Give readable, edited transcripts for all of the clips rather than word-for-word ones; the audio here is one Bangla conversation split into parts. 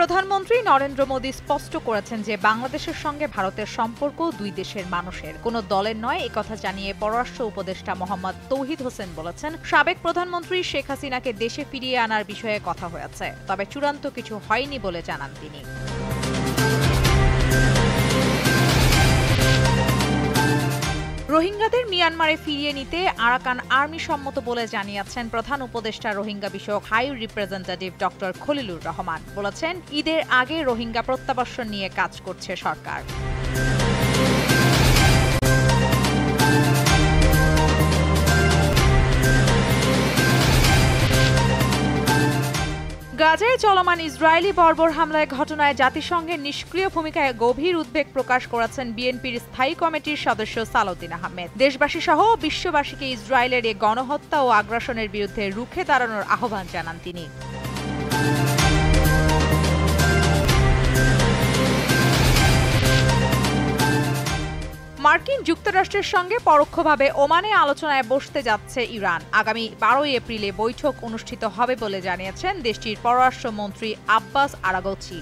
প্রধানমন্ত্রী নরেন্দ্র মোদী স্পষ্ট করেছেন যে বাংলাদেশের সঙ্গে ভারতের সম্পর্ক দুই দেশের মানুষের, কোনো দলের নয়। একথা জানিয়ে পররাষ্ট্র উপদেষ্টা মোহাম্মদ তৌহিদ হোসেন বলেছেন, সাবেক প্রধানমন্ত্রী শেখ হাসিনাকে দেশে ফিরিয়ে আনার বিষয়ে কথা হয়েছে, তবে চূড়ান্ত কিছু হয়নি বলে জানান তিনি। রোহিঙ্গাদের মিয়ানমারে ফিরিয়ে নিতে আরাকান আর্মি সম্মত বলে জানিয়েছেন প্রধান উপদেষ্টা রোহিঙ্গা বিষয়ক high representative doctor Khalilur Rahman. বলেছেন, ঈদের আগে রোহিঙ্গা প্রত্যাবাসন নিয়ে কাজ করছে সরকার। গাজায় চলমান ইসরায়েলি বর্বর হামলায় ঘটনায় জাতিসংঘের নিষ্ক্রিয় ভূমিকায় গভীর উদ্বেগ প্রকাশ করেছেন বিএনপির স্থায়ী কমিটির সদস্য সালাউদ্দিন আহমেদ। দেশবাসী সহ বিশ্ববাসীকে ইসরায়েলের এই গণহত্যা ও আগ্রাসনের বিরুদ্ধে রুখে দাঁড়ানোর আহ্বান জানান তিনি। মার্কিন যুক্তরাষ্ট্রের সঙ্গে পরোক্ষভাবে ওমানে আলোচনায় বসতে যাচ্ছে ইরান। আগামী 12 এপ্রিলে বৈঠক অনুষ্ঠিত হবে বলে জানিয়েছেন দেশটির পররাষ্ট্রমন্ত্রী আব্বাস আরাগচি।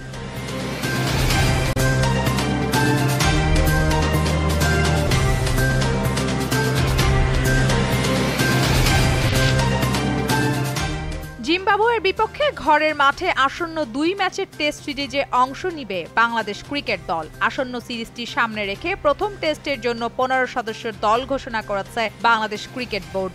জিম্বাবুয়ের বিপক্ষে ঘরের মাঠে আসন্ন 2 ম্যাচের টেস্ট সিরিজে অংশ নিবে বাংলাদেশ ক্রিকেট দল। আসন্ন সিরিজটি সামনে রেখে প্রথম টেস্টের জন্য 15 সদস্যের দল ঘোষণা করেছে বাংলাদেশ ক্রিকেট বোর্ড।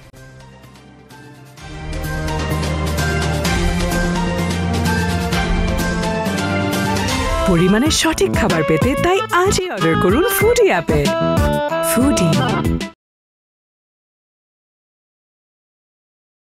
পরিমাণের সঠিক খাবার পেতে তাই আজই অর্ডার করুন ফুডি অ্যাপে। ফুডি।